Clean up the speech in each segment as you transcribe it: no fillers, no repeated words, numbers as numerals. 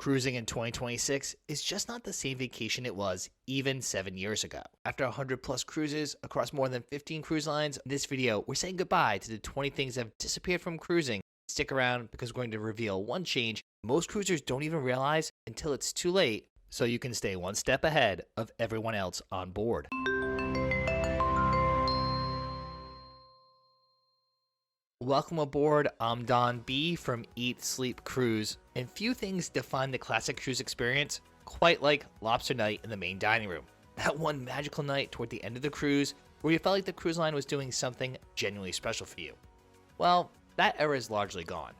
Cruising in 2026 is just not the same vacation it was even 7 years ago. After 100 plus cruises across more than 15 cruise lines, in this video, we're saying goodbye to the 20 things that have disappeared from cruising. Stick around because we're going to reveal one change most cruisers don't even realize until it's too late, so you can stay one step ahead of everyone else on board. Welcome aboard. I'm Don B from Eat, Sleep, Cruise, and few things define the classic cruise experience quite like Lobster Night in the main dining room. That one magical night toward the end of the cruise where you felt like the cruise line was doing something genuinely special for you. Well, that era is largely gone.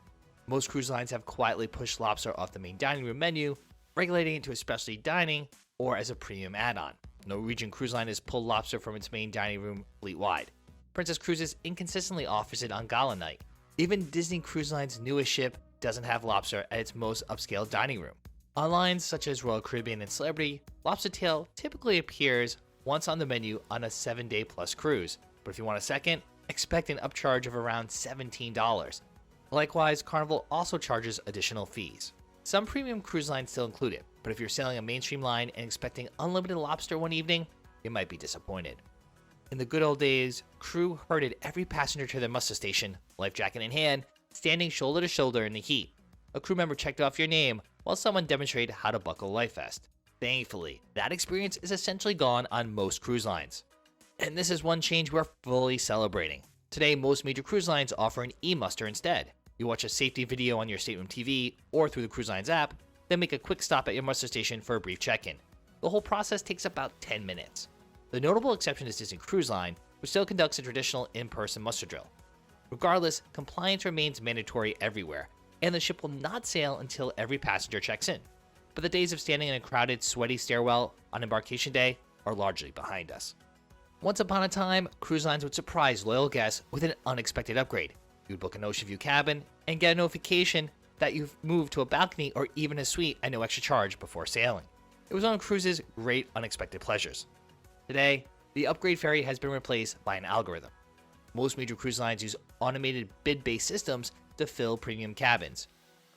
Most cruise lines have quietly pushed lobster off the main dining room menu, regulating it to specialty dining or as a premium add-on. Norwegian Cruise Line has pulled lobster from its main dining room fleetwide. Princess Cruises inconsistently offers it on Gala Night. Even Disney Cruise Line's newest ship doesn't have lobster at its most upscale dining room. On lines such as Royal Caribbean and Celebrity, lobster tail typically appears once on the menu on a 7-day plus cruise, but if you want a second, expect an upcharge of around $17. Likewise, Carnival also charges additional fees. Some premium cruise lines still include it, but if you're sailing a mainstream line and expecting unlimited lobster one evening, you might be disappointed. In the good old days, crew herded every passenger to their muster station, life jacket in hand, standing shoulder to shoulder in the heat. A crew member checked off your name while someone demonstrated how to buckle a life vest. Thankfully, that experience is essentially gone on most cruise lines. And this is one change we're fully celebrating. Today, most major cruise lines offer an e-muster instead. You watch a safety video on your stateroom TV or through the cruise line's app, then make a quick stop at your muster station for a brief check-in. The whole process takes about 10 minutes. The notable exception is Disney Cruise Line, which still conducts a traditional in-person muster drill. Regardless, compliance remains mandatory everywhere, and the ship will not sail until every passenger checks in. But the days of standing in a crowded, sweaty stairwell on embarkation day are largely behind us. Once upon a time, cruise lines would surprise loyal guests with an unexpected upgrade. You'd book an ocean view cabin and get a notification that you've moved to a balcony or even a suite at no extra charge before sailing. It was one of cruise's great unexpected pleasures. Today, the upgrade ferry has been replaced by an algorithm. Most major cruise lines use automated bid-based systems to fill premium cabins.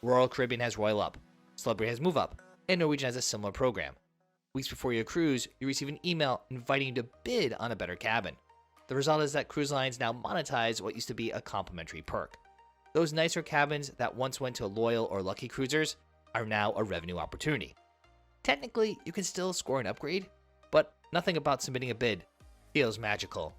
Royal Caribbean has Royal Up, Celebrity has Move Up, and Norwegian has a similar program. Weeks before your cruise, you receive an email inviting you to bid on a better cabin. The result is that cruise lines now monetize what used to be a complimentary perk. Those nicer cabins that once went to loyal or lucky cruisers are now a revenue opportunity. Technically, you can still score an upgrade, but nothing about submitting a bid feels magical.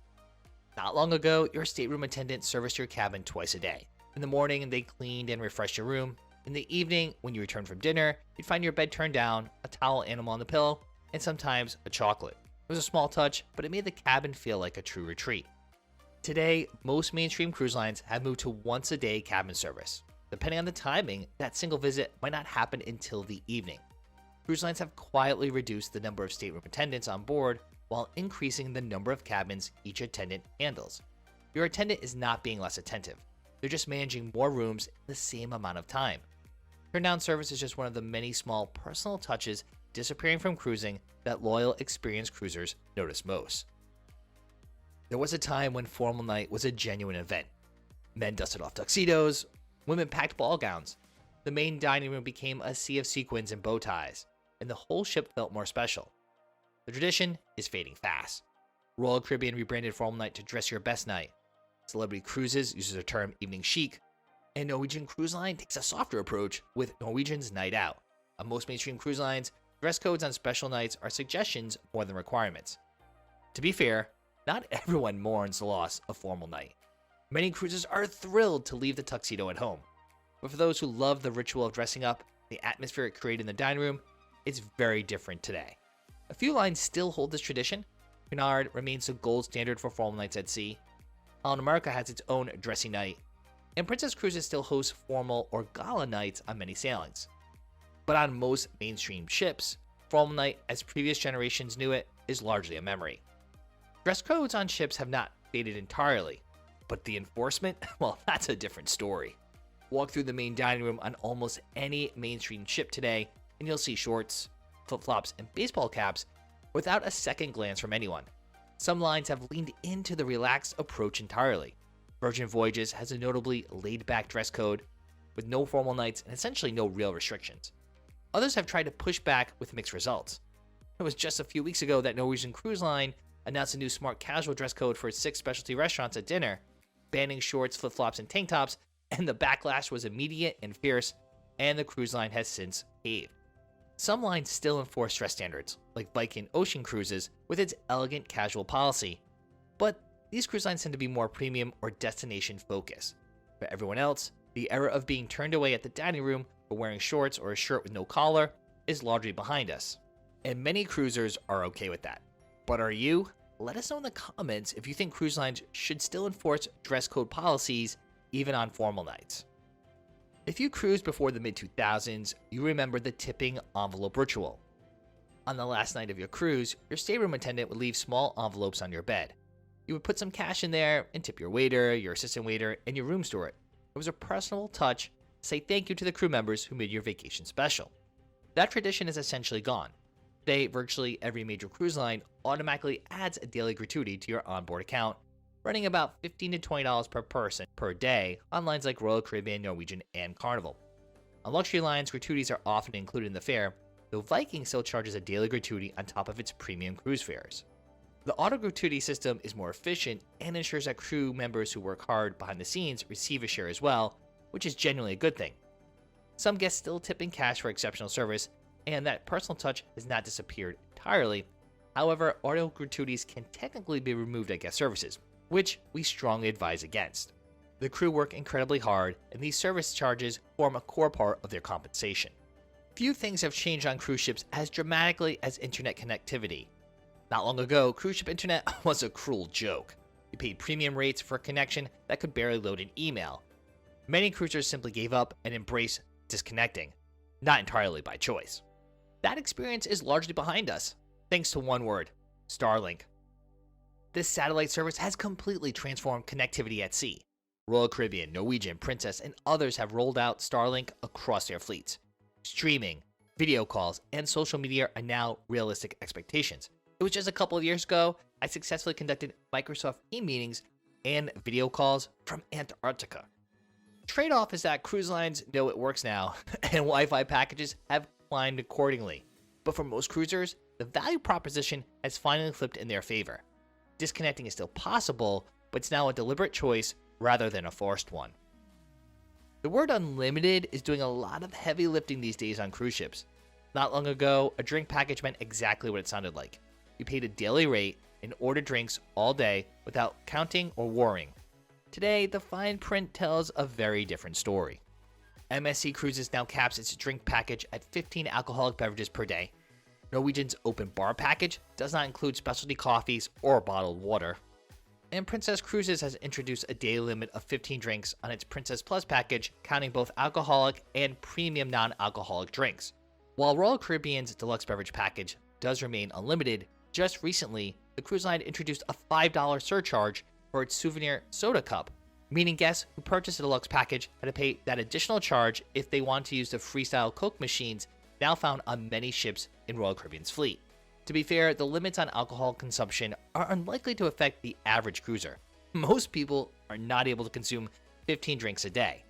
Not long ago, your stateroom attendant serviced your cabin twice a day. In the morning, they cleaned and refreshed your room. In the evening, when you returned from dinner, you'd find your bed turned down, a towel animal on the pillow, and sometimes a chocolate. It was a small touch, but it made the cabin feel like a true retreat. Today, most mainstream cruise lines have moved to once-a-day cabin service. Depending on the timing, that single visit might not happen until the evening. Cruise lines have quietly reduced the number of stateroom attendants on board while increasing the number of cabins each attendant handles. Your attendant is not being less attentive. They're just managing more rooms in the same amount of time. Turn-down service is just one of the many small personal touches disappearing from cruising that loyal, experienced cruisers notice most. There was a time when formal night was a genuine event. Men dusted off tuxedos, women packed ball gowns. The main dining room became a sea of sequins and bow ties, and the whole ship felt more special. The tradition is fading fast. Royal Caribbean rebranded formal night to dress your best night. Celebrity Cruises uses the term evening chic, and Norwegian Cruise Line takes a softer approach with Norwegian's Night Out. On most mainstream cruise lines, dress codes on special nights are suggestions more than requirements. To be fair, not everyone mourns the loss of formal night. Many cruisers are thrilled to leave the tuxedo at home. But for those who love the ritual of dressing up, the atmosphere it created in the dining room, it's very different today. A few lines still hold this tradition. Cunard remains the gold standard for formal nights at sea. Holland America has its own dressy night, and Princess Cruises still hosts formal or gala nights on many sailings. But on most mainstream ships, formal night, as previous generations knew it, is largely a memory. Dress codes on ships have not faded entirely, but the enforcement, well, that's a different story. Walk through the main dining room on almost any mainstream ship today, and you'll see shorts, flip-flops, and baseball caps without a second glance from anyone. Some lines have leaned into the relaxed approach entirely. Virgin Voyages has a notably laid-back dress code with no formal nights and essentially no real restrictions. Others have tried to push back with mixed results. It was just a few weeks ago that Norwegian Cruise Line announced a new smart casual dress code for its 6 specialty restaurants at dinner, banning shorts, flip-flops, and tank tops, and the backlash was immediate and fierce, and the cruise line has since caved. Some lines still enforce dress standards, like Viking Ocean Cruises with its elegant casual policy, but these cruise lines tend to be more premium or destination focused. For everyone else, the era of being turned away at the dining room for wearing shorts or a shirt with no collar is largely behind us, and many cruisers are okay with that. But are you? Let us know in the comments if you think cruise lines should still enforce dress code policies even on formal nights. If you cruised before the mid-2000s, you remember the tipping envelope ritual. On the last night of your cruise, your stateroom attendant would leave small envelopes on your bed. You would put some cash in there and tip your waiter, your assistant waiter, and your room steward. It was a personal touch to say thank you to the crew members who made your vacation special. That tradition is essentially gone. Today, virtually every major cruise line automatically adds a daily gratuity to your onboard account, running about $15 to $20 per person per day on lines like Royal Caribbean, Norwegian, and Carnival. On luxury lines, gratuities are often included in the fare, though Viking still charges a daily gratuity on top of its premium cruise fares. The auto gratuity system is more efficient and ensures that crew members who work hard behind the scenes receive a share as well, which is genuinely a good thing. Some guests still tip in cash for exceptional service, and that personal touch has not disappeared entirely. However, auto gratuities can technically be removed at guest services, which we strongly advise against. The crew work incredibly hard, and these service charges form a core part of their compensation. Few things have changed on cruise ships as dramatically as internet connectivity. Not long ago, cruise ship internet was a cruel joke. You paid premium rates for a connection that could barely load an email. Many cruisers simply gave up and embraced disconnecting, not entirely by choice. That experience is largely behind us, thanks to one word: Starlink. This satellite service has completely transformed connectivity at sea. Royal Caribbean, Norwegian, Princess, and others have rolled out Starlink across their fleets. Streaming, video calls, and social media are now realistic expectations. It was just a couple of years ago I successfully conducted Microsoft Teams meetings and video calls from Antarctica. Trade-off is that cruise lines know it works now, and Wi-Fi packages have climbed accordingly. But for most cruisers, the value proposition has finally flipped in their favor. Disconnecting is still possible, but it's now a deliberate choice rather than a forced one. The word unlimited is doing a lot of heavy lifting these days on cruise ships. Not long ago, a drink package meant exactly what it sounded like. You paid a daily rate and ordered drinks all day without counting or worrying. Today, the fine print tells a very different story. MSC Cruises now caps its drink package at 15 alcoholic beverages per day. Norwegian's open bar package does not include specialty coffees or bottled water. And Princess Cruises has introduced a daily limit of 15 drinks on its Princess Plus package, counting both alcoholic and premium non-alcoholic drinks. While Royal Caribbean's deluxe beverage package does remain unlimited, just recently, the cruise line introduced a $5 surcharge for its souvenir soda cup, meaning guests who purchased a deluxe package had to pay that additional charge if they want to use the freestyle Coke machines now found on many ships in Royal Caribbean's fleet. To be fair, the limits on alcohol consumption are unlikely to affect the average cruiser. Most people are not able to consume 15 drinks a day.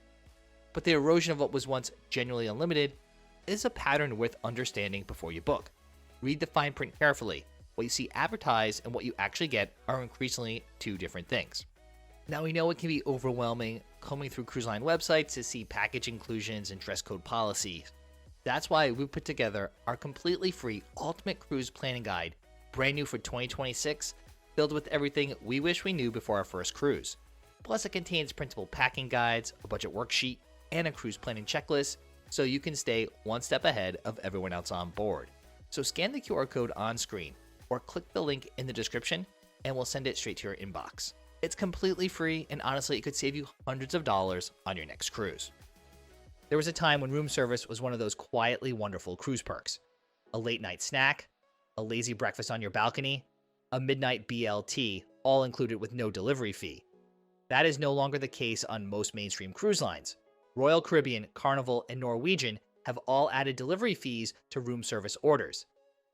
But the erosion of what was once genuinely unlimited is a pattern worth understanding before you book. Read the fine print carefully. What you see advertised and what you actually get are increasingly two different things. Now, we know it can be overwhelming combing through cruise line websites to see package inclusions and dress code policies. That's why we put together our completely free Ultimate Cruise Planning Guide, brand new for 2026, filled with everything we wish we knew before our first cruise. Plus, it contains printable packing guides, a budget worksheet, and a cruise planning checklist, so you can stay one step ahead of everyone else on board. So scan the QR code on screen, or click the link in the description, and we'll send it straight to your inbox. It's completely free, and honestly, it could save you hundreds of dollars on your next cruise. There was a time when room service was one of those quietly wonderful cruise perks. A late night snack, a lazy breakfast on your balcony, a midnight BLT, all included with no delivery fee. That is no longer the case on most mainstream cruise lines. Royal Caribbean, Carnival, and Norwegian have all added delivery fees to room service orders.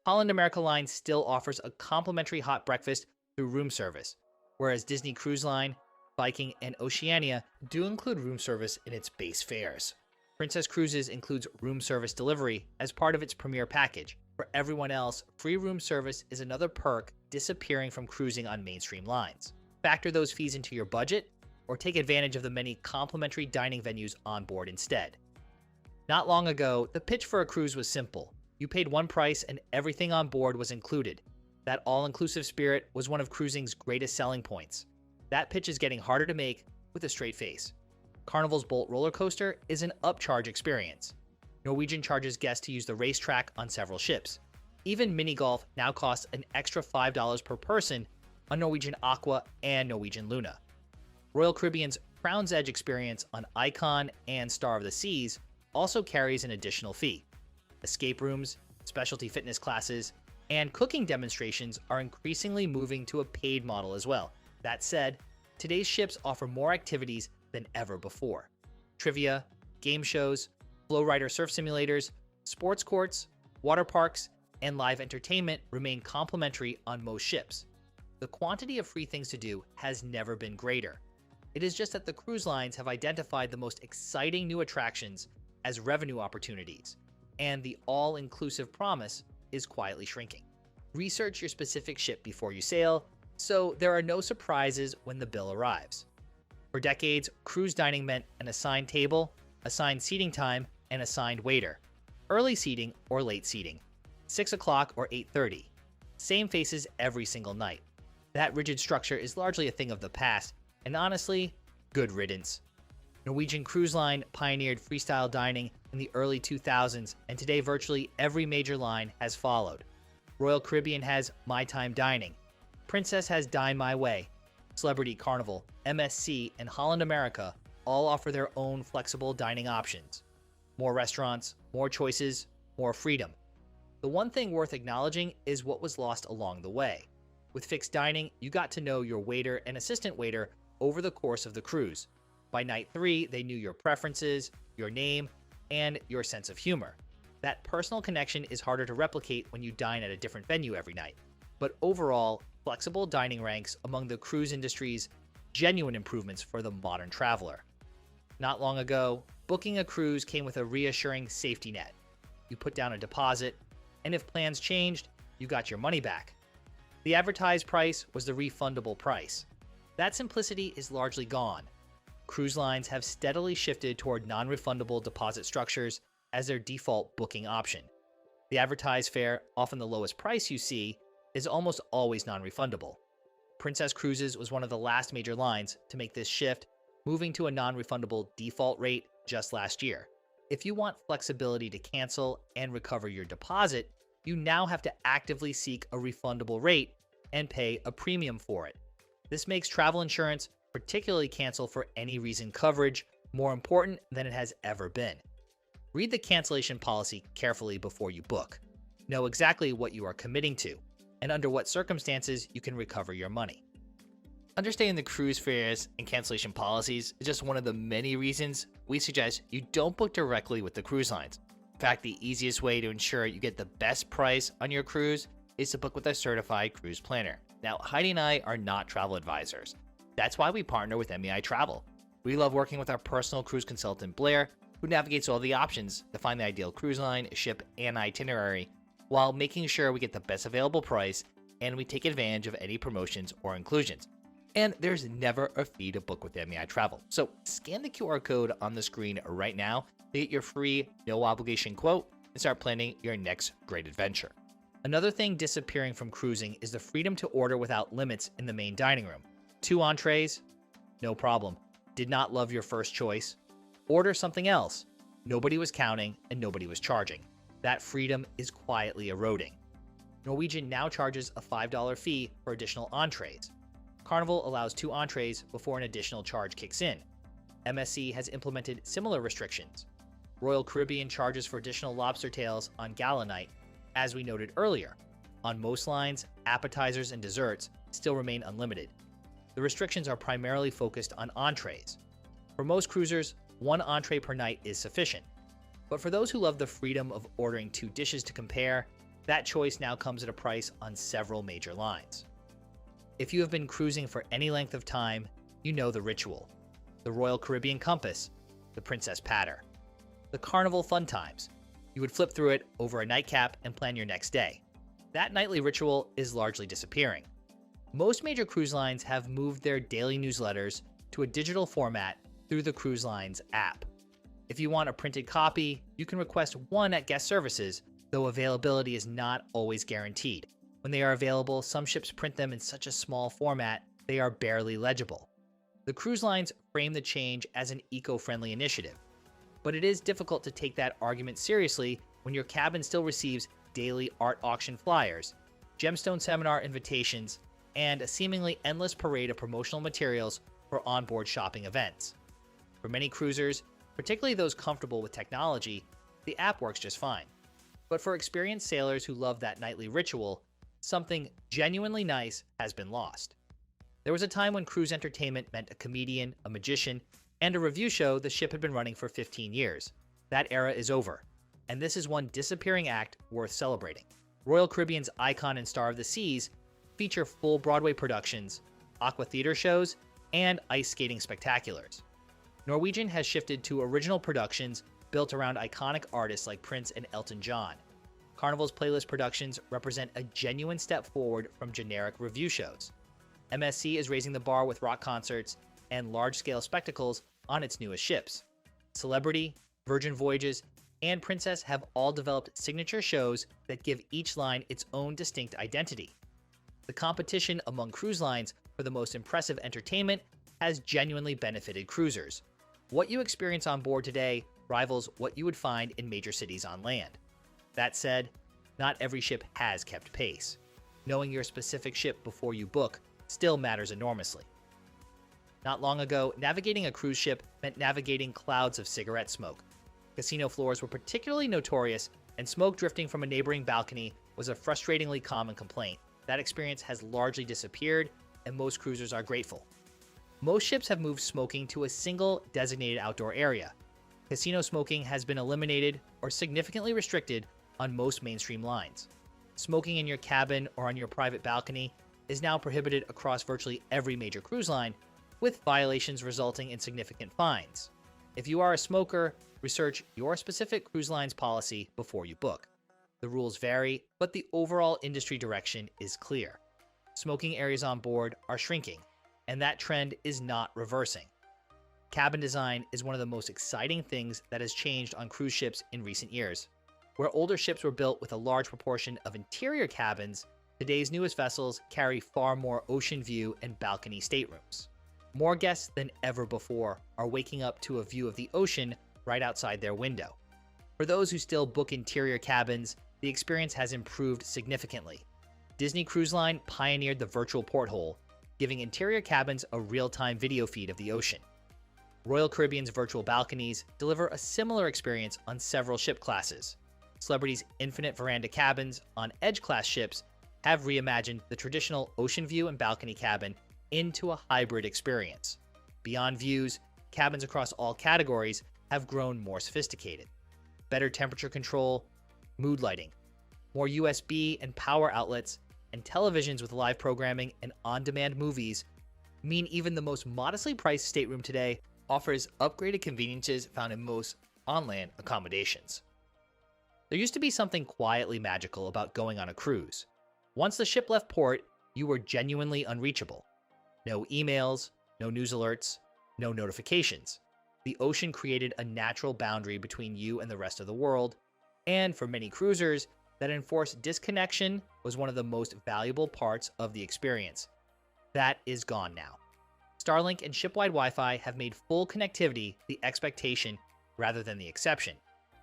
Holland America Line still offers a complimentary hot breakfast through room service, whereas Disney Cruise Line, Viking, and Oceania do include room service in its base fares. Princess Cruises includes room service delivery as part of its premier package. For everyone else, free room service is another perk disappearing from cruising on mainstream lines. Factor those fees into your budget, or take advantage of the many complimentary dining venues on board instead. Not long ago, the pitch for a cruise was simple. You paid one price and everything on board was included. That all-inclusive spirit was one of cruising's greatest selling points. That pitch is getting harder to make with a straight face. Carnival's Bolt roller coaster is an upcharge experience. Norwegian charges guests to use the racetrack on several ships. Even mini golf now costs an extra $5 per person on Norwegian Aqua and Norwegian Luna. Royal Caribbean's Crown's Edge experience on Icon and Star of the Seas also carries an additional fee. Escape rooms, specialty fitness classes, and cooking demonstrations are increasingly moving to a paid model as well. That said, today's ships offer more activities than ever before. Trivia, game shows, flowrider surf simulators, sports courts, water parks, and live entertainment remain complimentary on most ships. The quantity of free things to do has never been greater. It is just that the cruise lines have identified the most exciting new attractions as revenue opportunities, and the all-inclusive promise is quietly shrinking. Research your specific ship before you sail, so there are no surprises when the bill arrives. For decades, cruise dining meant an assigned table, assigned seating time, and assigned waiter. Early seating or late seating. 6 o'clock or 8:30. Same faces every single night. That rigid structure is largely a thing of the past, and honestly, good riddance. Norwegian Cruise Line pioneered freestyle dining in the early 2000s, and today virtually every major line has followed. Royal Caribbean has My Time Dining. Princess has Dine My Way. Celebrity Carnival, MSC, and Holland America all offer their own flexible dining options. More restaurants, more choices, more freedom. The one thing worth acknowledging is what was lost along the way. With fixed dining, you got to know your waiter and assistant waiter over the course of the cruise. By night 3, they knew your preferences, your name, and your sense of humor. That personal connection is harder to replicate when you dine at a different venue every night. But overall, flexible dining ranks among the cruise industry's genuine improvements for the modern traveler. Not long ago, booking a cruise came with a reassuring safety net. You put down a deposit, and if plans changed, you got your money back. The advertised price was the refundable price. That simplicity is largely gone. Cruise lines have steadily shifted toward non-refundable deposit structures as their default booking option. The advertised fare, often the lowest price you see, is almost always non-refundable. Princess Cruises was one of the last major lines to make this shift, moving to a non-refundable default rate just last year. If you want flexibility to cancel and recover your deposit, you now have to actively seek a refundable rate and pay a premium for it. This makes travel insurance, particularly cancel for any reason coverage, more important than it has ever been. Read the cancellation policy carefully before you book. Know exactly what you are committing to, and under what circumstances you can recover your money. Understanding the cruise fares and cancellation policies is just one of the many reasons we suggest you don't book directly with the cruise lines. In fact, the easiest way to ensure you get the best price on your cruise is to book with a certified cruise planner. Now, Heidi and I are not travel advisors. That's why we partner with MEI Travel. We love working with our personal cruise consultant, Blair, who navigates all the options to find the ideal cruise line, ship, and itinerary, while making sure we get the best available price and we take advantage of any promotions or inclusions. And there's never a fee to book with MEI Travel. So scan the QR code on the screen right now to get your free, no obligation quote and start planning your next great adventure. Another thing disappearing from cruising is the freedom to order without limits in the main dining room. 2 entrees? No problem. Did not love your first choice? Order something else. Nobody was counting and nobody was charging. That freedom is quietly eroding. Norwegian now charges a $5 fee for additional entrees. Carnival allows 2 entrees before an additional charge kicks in. MSC has implemented similar restrictions. Royal Caribbean charges for additional lobster tails on Gala Night, as we noted earlier. On most lines, appetizers and desserts still remain unlimited. The restrictions are primarily focused on entrees. For most cruisers, 1 entree per night is sufficient. But for those who love the freedom of ordering 2 dishes to compare, that choice now comes at a price on several major lines. If you have been cruising for any length of time, you know the ritual. The Royal Caribbean Compass, the Princess Patter. the Carnival Fun Times. You would flip through it over a nightcap and plan your next day. That nightly ritual is largely disappearing. Most major cruise lines have moved their daily newsletters to a digital format through the cruise line's app. If you want a printed copy, you can request one at guest services, though availability is not always guaranteed. When they are available, some ships print them in such a small format they are barely legible. The cruise lines frame the change as an eco-friendly initiative, but it is difficult to take that argument seriously when your cabin still receives daily art auction flyers, gemstone seminar invitations, and a seemingly endless parade of promotional materials for onboard shopping events. For many cruisers, particularly those comfortable with technology, the app works just fine. But for experienced sailors who love that nightly ritual, something genuinely nice has been lost. There was a time when cruise entertainment meant a comedian, a magician, and a review show the ship had been running for 15 years. That era is over, and this is one disappearing act worth celebrating. Royal Caribbean's Icon and Star of the Seas feature full Broadway productions, aqua theater shows, and ice skating spectaculars. Norwegian has shifted to original productions built around iconic artists like Prince and Elton John. Carnival's playlist productions represent a genuine step forward from generic review shows. MSC is raising the bar with rock concerts and large-scale spectacles on its newest ships. Celebrity, Virgin Voyages, and Princess have all developed signature shows that give each line its own distinct identity. The competition among cruise lines for the most impressive entertainment has genuinely benefited cruisers. What you experience on board today rivals what you would find in major cities on land. That said, not every ship has kept pace. Knowing your specific ship before you book still matters enormously. Not long ago, navigating a cruise ship meant navigating clouds of cigarette smoke. Casino floors were particularly notorious, and smoke drifting from a neighboring balcony was a frustratingly common complaint. That experience has largely disappeared, and most cruisers are grateful. Most ships have moved smoking to a single designated outdoor area. Casino smoking has been eliminated or significantly restricted on most mainstream lines. Smoking in your cabin or on your private balcony is now prohibited across virtually every major cruise line, with violations resulting in significant fines. If you are a smoker, research your specific cruise line's policy before you book. The rules vary, but the overall industry direction is clear. Smoking areas on board are shrinking, and that trend is not reversing. Cabin design is one of the most exciting things that has changed on cruise ships in recent years. Where older ships were built with a large proportion of interior cabins, today's newest vessels carry far more ocean view and balcony staterooms. More guests than ever before are waking up to a view of the ocean right outside their window. For those who still book interior cabins, the experience has improved significantly. Disney Cruise Line pioneered the virtual porthole, giving interior cabins a real-time video feed of the ocean. Royal Caribbean's virtual balconies deliver a similar experience on several ship classes. Celebrity's infinite veranda cabins on Edge-class ships have reimagined the traditional ocean view and balcony cabin into a hybrid experience. Beyond views, cabins across all categories have grown more sophisticated. Better temperature control, mood lighting, more USB and power outlets, and televisions with live programming and on-demand movies mean even the most modestly priced stateroom today offers upgraded conveniences found in most on-land accommodations. There used to be something quietly magical about going on a cruise. Once the ship left port, you were genuinely unreachable. No emails, no news alerts, no notifications. The ocean created a natural boundary between you and the rest of the world, and for many cruisers, that enforced disconnection was one of the most valuable parts of the experience. That is gone now. Starlink and ship-wide Wi-Fi have made full connectivity the expectation rather than the exception,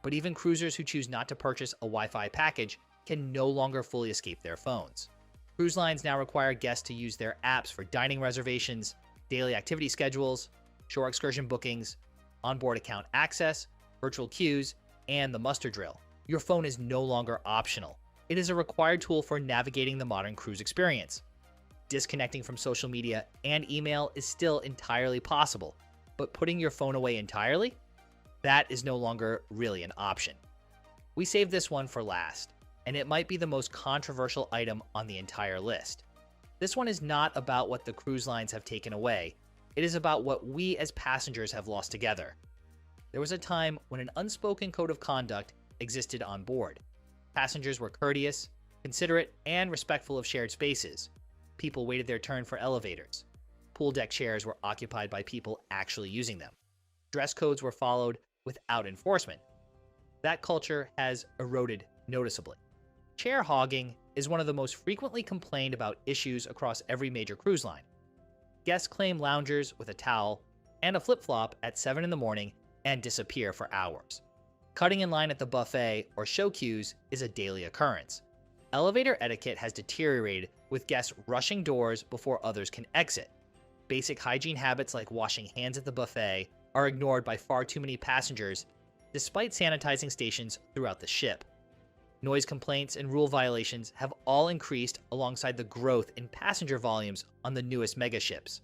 but even cruisers who choose not to purchase a Wi-Fi package can no longer fully escape their phones. Cruise lines now require guests to use their apps for dining reservations, daily activity schedules, shore excursion bookings, onboard account access, virtual queues, and the muster drill. Your phone is no longer optional. It is a required tool for navigating the modern cruise experience. Disconnecting from social media and email is still entirely possible, but putting your phone away entirely? That is no longer really an option. We saved this one for last, and it might be the most controversial item on the entire list. This one is not about what the cruise lines have taken away. It is about what we as passengers have lost together. There was a time when an unspoken code of conduct existed on board. Passengers were courteous, considerate, and respectful of shared spaces. People waited their turn for elevators. Pool deck chairs were occupied by people actually using them. Dress codes were followed without enforcement. That culture has eroded noticeably. Chair hogging is one of the most frequently complained about issues across every major cruise line. Guests claim loungers with a towel and a flip-flop at 7 in the morning and disappear for hours. Cutting in line at the buffet or show queues is a daily occurrence. Elevator etiquette has deteriorated, with guests rushing doors before others can exit. Basic hygiene habits like washing hands at the buffet are ignored by far too many passengers, despite sanitizing stations throughout the ship. Noise complaints and rule violations have all increased alongside the growth in passenger volumes on the newest megaships.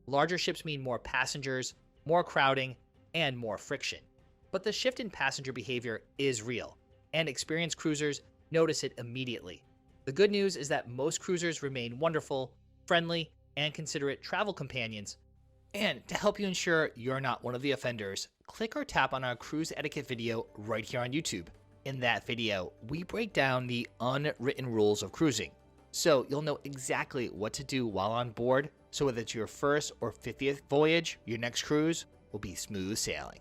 Larger ships mean more passengers, more crowding, and more friction. But the shift in passenger behavior is real, and experienced cruisers notice it immediately. The good news is that most cruisers remain wonderful, friendly, and considerate travel companions. And to help you ensure you're not one of the offenders, click or tap on our cruise etiquette video right here on YouTube. In that video, we break down the unwritten rules of cruising, so you'll know exactly what to do while on board, so whether it's your first or 50th voyage, your next cruise will be smooth sailing.